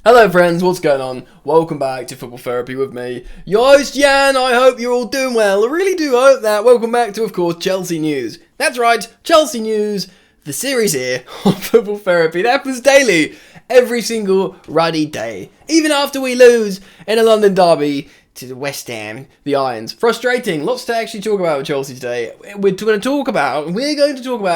Hello friends, what's going on? Welcome back to Football Therapy with me, your host Jan. I hope you're all doing well. I really do hope that. Welcome back to, of course, Chelsea News. That's right, Chelsea News, the series here on Football Therapy. That happens daily, every single ruddy day. Even after we lose in a London derby to the West Ham, the Irons. Frustrating. Lots to actually talk about with Chelsea today. We're going to talk about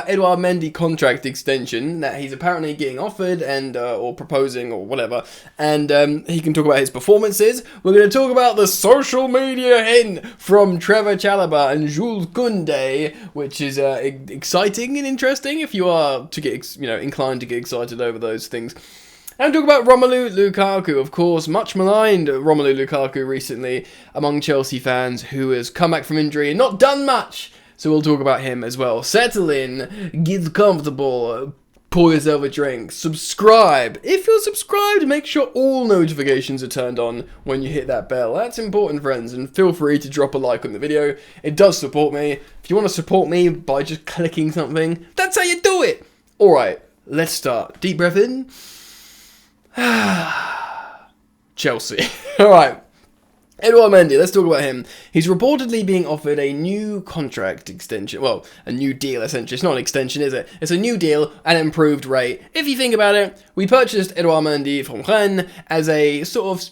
Edouard Mendy contract extension that he's apparently getting offered and or proposing or whatever. And he can talk about his performances. We're going to talk about the social media hint from Trevor Chalobah and Jules Koundé, which is exciting and interesting if you are to get inclined to get excited over those things. And talk about Romelu Lukaku, of course, much maligned Romelu Lukaku recently among Chelsea fans, who has come back from injury and not done much. So we'll talk about him as well. Settle in, get comfortable, pour yourself a drink, subscribe. If you're subscribed, make sure all notifications are turned on when you hit that bell. That's important, friends, and feel free to drop a like on the video. It does support me. If you want to support me by just clicking something, that's how you do it. Alright, let's start. Deep breath in. Chelsea. Alright. Edouard Mendy, let's talk about him. He's reportedly being offered a new contract extension. Well, a new deal, essentially. It's not an extension, is it? It's a new deal at an improved rate. If you think about it, we purchased Edouard Mendy from Rennes as a sort of,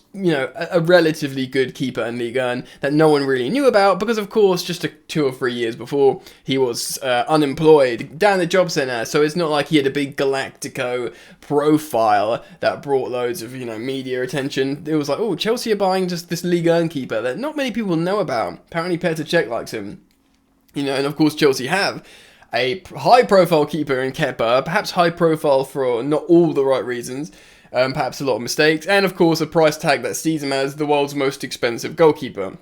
a relatively good keeper in Ligue 1 that no one really knew about because, of course, just 2 or 3 years before, he was unemployed down the job centre. So it's not like he had a big Galactico profile that brought loads of, media attention. It was like, oh, Chelsea are buying just this Ligue 1 keeper that not many people know about. Apparently Petr Cech likes him. And of course Chelsea have a high-profile keeper in Kepa, perhaps high-profile for not all the right reasons, perhaps a lot of mistakes, and of course a price tag that sees him as the world's most expensive goalkeeper.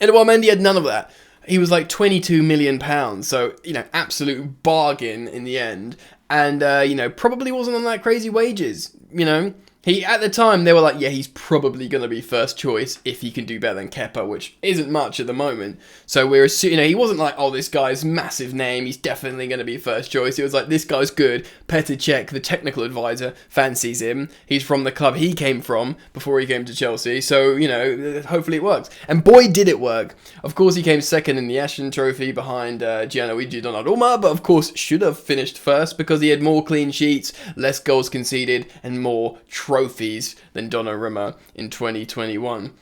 Edouard Mendy had none of that. He was like £22 million, so, absolute bargain in the end, and, probably wasn't on that crazy wages, He, at the time, they were like, yeah, he's probably going to be first choice if he can do better than Kepa, which isn't much at the moment. So we're assuming, he wasn't like, oh, this guy's massive name, he's definitely going to be first choice. It was like, this guy's good. Petr Cech, the technical advisor, fancies him. He's from the club he came from before he came to Chelsea. So, hopefully it works. And boy, did it work. Of course, he came second in the Ashton Trophy behind Gianluigi Donnarumma, but of course should have finished first because he had more clean sheets, less goals conceded, and more trophies than Donnarumma in 2021.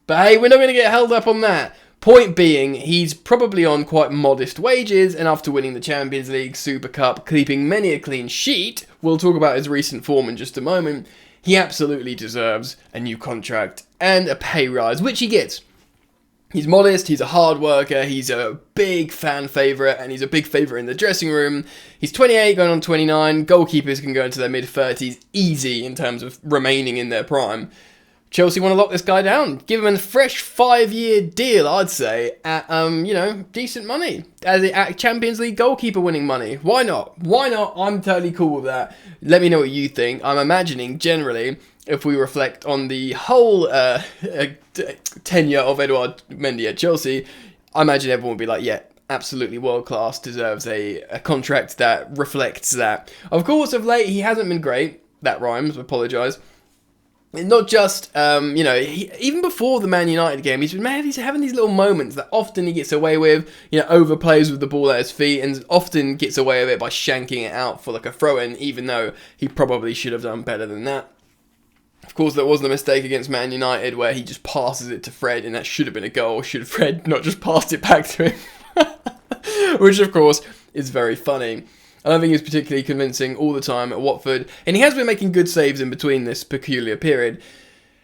But hey, we're not going to get held up on that. Point being, he's probably on quite modest wages, and after winning the Champions League, Super Cup, keeping many a clean sheet, we'll talk about his recent form in just a moment, he absolutely deserves a new contract and a pay rise, which he gets. He's modest, he's a hard worker, he's a big fan favourite, and he's a big favourite in the dressing room. He's 28, going on 29. Goalkeepers can go into their mid-30s easy in terms of remaining in their prime. Chelsea want to lock this guy down. Give him a fresh 5-year deal, I'd say, at, decent money. At Champions League goalkeeper winning money. Why not? Why not? I'm totally cool with that. Let me know what you think. I'm imagining, generally, if we reflect on the whole tenure of Edouard Mendy at Chelsea, I imagine everyone would be like, yeah, absolutely world class, deserves a contract that reflects that. Of course, of late, he hasn't been great. That rhymes, apologise. Not just, even before the Man United game, he's having these little moments that often he gets away with, overplays with the ball at his feet and often gets away with it by shanking it out for like a throw-in, even though he probably should have done better than that. Of course, there was the mistake against Man United where he just passes it to Fred, and that should have been a goal. Should Fred not just passed it back to him? Which, of course, is very funny. I don't think he was particularly convincing all the time at Watford, and he has been making good saves in between this peculiar period.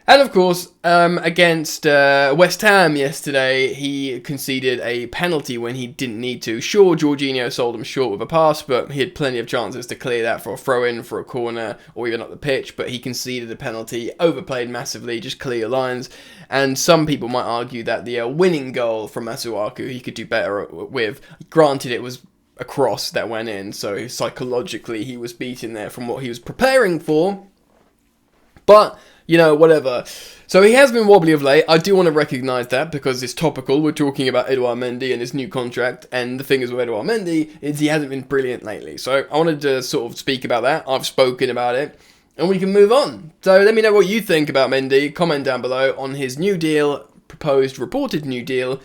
And of course, against West Ham yesterday, he conceded a penalty when he didn't need to. Sure, Jorginho sold him short with a pass, but he had plenty of chances to clear that for a throw-in, for a corner, or even up the pitch, but he conceded a penalty, overplayed massively, just clear your lines. And some people might argue that the winning goal from Masuaku he could do better with. Granted, it was a cross that went in, so psychologically he was beaten there from what he was preparing for. But whatever. So he has been wobbly of late. I do want to recognise that because it's topical. We're talking about Edouard Mendy and his new contract, and the thing is with Edouard Mendy is he hasn't been brilliant lately. So I wanted to sort of speak about that. I've spoken about it. and we can move on. So let me know what you think about Mendy. Comment down below on his new deal, proposed reported new deal,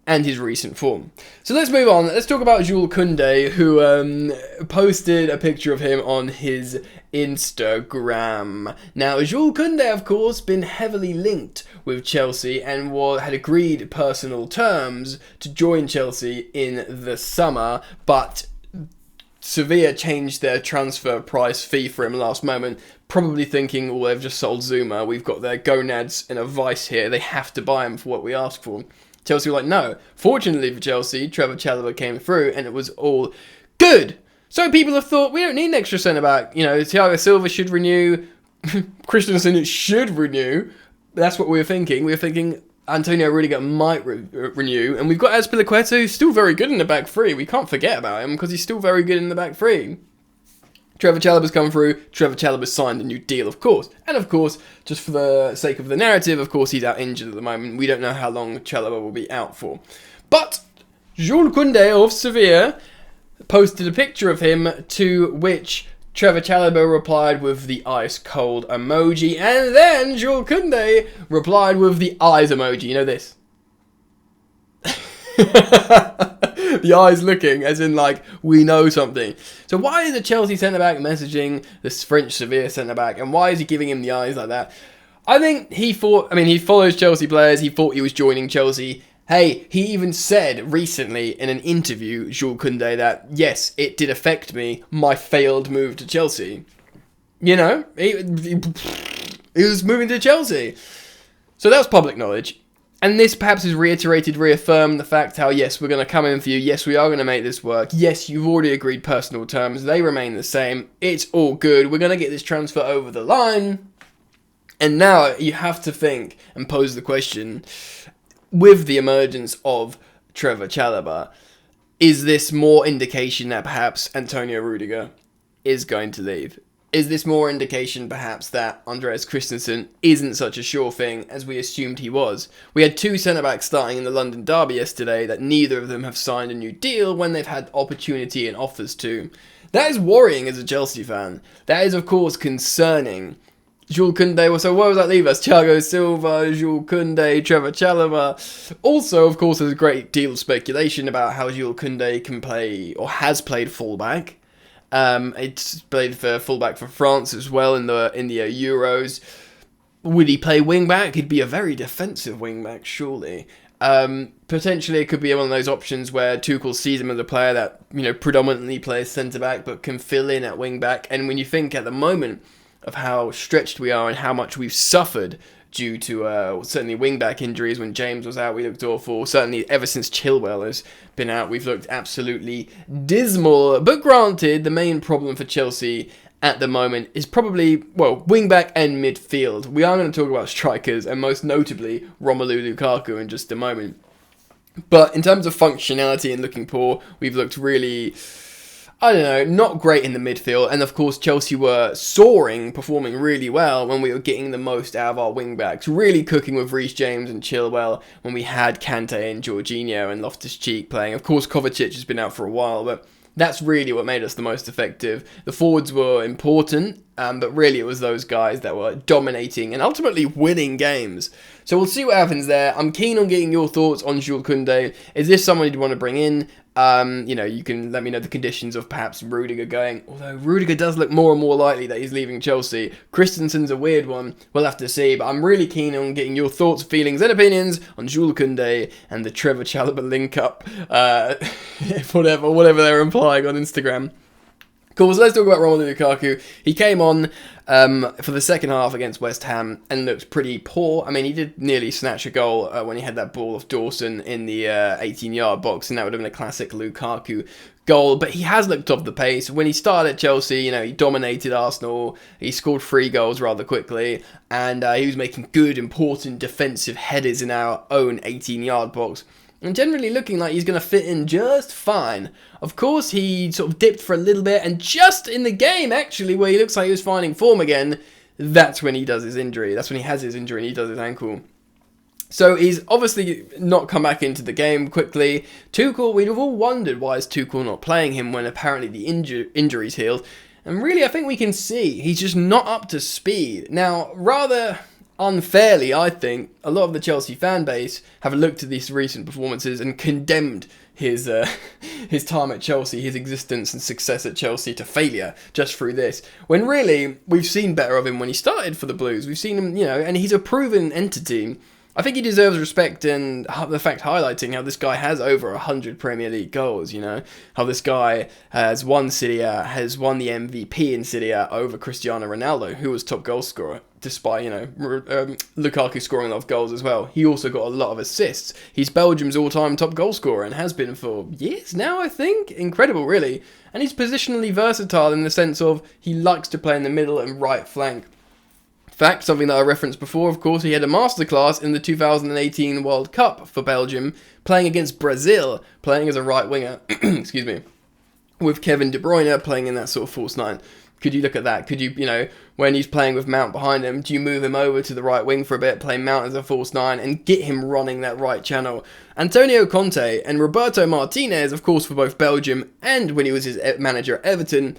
and his recent form. So let's move on. Let's talk about Jules Koundé, who posted a picture of him on his Instagram. Now, Jules Koundé, of course, been heavily linked with Chelsea and had agreed personal terms to join Chelsea in the summer, but Sevilla changed their transfer price fee for him last moment, probably thinking, well, they've just sold Zuma, we've got their gonads in a vice here, they have to buy him for what we asked for. Chelsea were like, no. Fortunately for Chelsea, Trevor Chalobah came through and it was all good. So people have thought, we don't need an extra centre-back. You know, Thiago Silva should renew, Christensen should renew. That's what we were thinking. We were thinking Antonio Rudiger might renew. And we've got Azpilicueta, who's still very good in the back three. We can't forget about him because he's still very good in the back three. Trevor Chalobah's come through. Trevor Chalobah signed a new deal, of course. And of course, just for the sake of the narrative, of course, he's out injured at the moment. We don't know how long Chalobah will be out for. But Jules Koundé of Sevilla posted a picture of him, to which Trevor Chalobah replied with the ice cold emoji. And then Jules Koundé replied with the eyes emoji. You know this? The eyes looking, as in like, we know something. So why is a Chelsea centre-back messaging this French Sevilla centre-back, and why is he giving him the eyes like that? I think he follows Chelsea players, he thought he was joining Chelsea. Hey, he even said recently in an interview, Jules Koundé, that yes, it did affect me, my failed move to Chelsea. You know, he was moving to Chelsea. So that was public knowledge. And this perhaps has reaffirmed the fact how, yes, we're going to come in for you. Yes, we are going to make this work. Yes, you've already agreed personal terms. They remain the same. It's all good. We're going to get this transfer over the line. And now you have to think and pose the question, with the emergence of Trevor Chalobah, is this more indication that perhaps Antonio Rudiger is going to leave? Is this more indication, perhaps, that Andreas Christensen isn't such a sure thing as we assumed he was? We had two centre-backs starting in the London derby yesterday that neither of them have signed a new deal when they've had opportunity and offers to. That is worrying as a Chelsea fan. That is, of course, concerning. Jules Koundé, so where does that leave us? Thiago Silva, Jules Koundé, Trevor Chalobah. Also, of course, there's a great deal of speculation about how Jules Koundé can play, or has played fullback. It's played for fullback for France as well in the Euros. Would he play wing back? He'd be a very defensive wing back, surely. Potentially, it could be one of those options where Tuchel sees him as a player that, you know, predominantly plays centre back but can fill in at wing back. And when you think at the moment of how stretched we are and how much we've suffered due to certainly wing-back injuries. When James was out, we looked awful. Certainly, ever since Chilwell has been out, we've looked absolutely dismal. But granted, the main problem for Chelsea at the moment is probably, well, wing-back and midfield. We are going to talk about strikers, and most notably, Romelu Lukaku in just a moment. But in terms of functionality and looking poor, we've looked really, I don't know, not great in the midfield. And of course, Chelsea were soaring, performing really well when we were getting the most out of our wing-backs. Really cooking with Reece James and Chilwell when we had Kante and Jorginho and Loftus-Cheek playing. Of course, Kovacic has been out for a while, but that's really what made us the most effective. The forwards were important, but really it was those guys that were dominating and ultimately winning games. So we'll see what happens there. I'm keen on getting your thoughts on Jules Koundé. Is this someone you'd want to bring in? You know, you can let me know the conditions of perhaps Rudiger going. Although Rudiger does look more and more likely that he's leaving Chelsea. Christensen's a weird one. We'll have to see. But I'm really keen on getting your thoughts, feelings, and opinions on Jules Koundé and the Trevor Chalobah link-up. Whatever they're implying on Instagram. Cool, so let's talk about Romelu Lukaku. He came on for the second half against West Ham and looked pretty poor. I mean, he did nearly snatch a goal when he had that ball off Dawson in the 18-yard box, and that would have been a classic Lukaku goal. But he has looked off the pace. When he started at Chelsea, you know, he dominated Arsenal. He scored 3 goals rather quickly, and he was making good, important defensive headers in our own 18-yard box. And generally looking like he's going to fit in just fine. Of course, he sort of dipped for a little bit, and just in the game, actually, where he looks like he was finding form again, that's when he does his injury. That's when he has his injury and he does his ankle. So he's obviously not come back into the game quickly. Tuchel, we'd have all wondered why is Tuchel not playing him when apparently the injury's healed. And really, I think we can see he's just not up to speed. Now, rather unfairly, I think, a lot of the Chelsea fan base have looked at these recent performances and condemned his time at Chelsea, his existence and success at Chelsea to failure just through this. When really, we've seen better of him when he started for the Blues. We've seen him, and he's a proven entity. I think he deserves respect, and the fact highlighting how this guy has over 100 Premier League goals, how this guy has won Serie A, has won the MVP in Serie A over Cristiano Ronaldo, who was top goal scorer, despite, Lukaku scoring a lot of goals as well. He also got a lot of assists. He's Belgium's all-time top goal scorer and has been for years now, I think. Incredible, really. And he's positionally versatile in the sense of he likes to play in the middle and right flank. Fact, something that I referenced before, of course, he had a masterclass in the 2018 World Cup for Belgium, playing against Brazil, playing as a right winger, excuse me, with Kevin De Bruyne playing in that sort of false nine. Could you look at that? Could you, when he's playing with Mount behind him, do you move him over to the right wing for a bit, play Mount as a false nine, and get him running that right channel? Antonio Conte and Roberto Martinez, of course, for both Belgium and when he was his manager at Everton,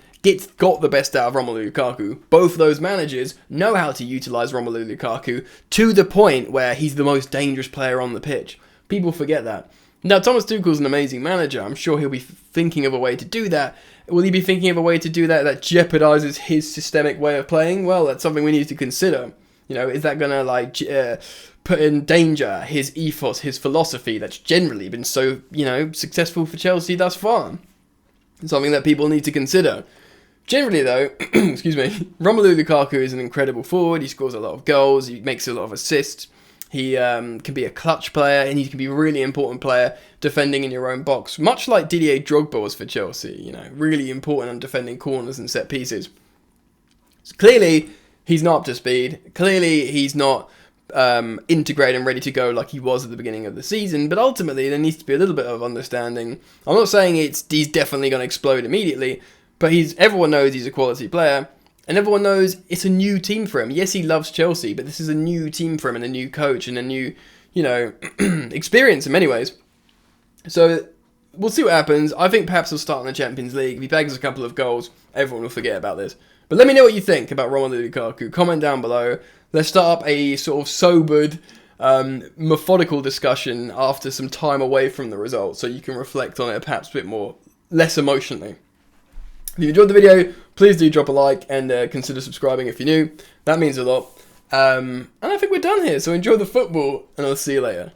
got the best out of Romelu Lukaku. Both those managers know how to utilise Romelu Lukaku to the point where he's the most dangerous player on the pitch. People forget that. Now, Thomas Tuchel's an amazing manager. I'm sure he'll be thinking of a way to do that. Will he be thinking of a way to do that jeopardises his systemic way of playing? Well, that's something we need to consider. Is that going to put in danger his ethos, his philosophy that's generally been so, successful for Chelsea thus far? Something that people need to consider. Generally, though, excuse me, Romelu Lukaku is an incredible forward. He scores a lot of goals. He makes a lot of assists. He can be a clutch player, and he can be a really important player defending in your own box, much like Didier Drogba was for Chelsea. Really important on defending corners and set pieces. So clearly, he's not up to speed. Clearly, he's not integrated and ready to go like he was at the beginning of the season. But ultimately, there needs to be a little bit of understanding. I'm not saying he's definitely going to explode immediately, but everyone knows he's a quality player. And everyone knows it's a new team for him. Yes, he loves Chelsea, but this is a new team for him and a new coach and a new, experience in many ways. So we'll see what happens. I think perhaps he'll start in the Champions League. If he bags a couple of goals, everyone will forget about this. But let me know what you think about Romelu Lukaku. Comment down below. Let's start up a sort of sobered, methodical discussion after some time away from the results, so you can reflect on it perhaps a bit more, less emotionally. If you enjoyed the video, please do drop a like and consider subscribing if you're new. That means a lot. And I think we're done here, so enjoy the football, and I'll see you later.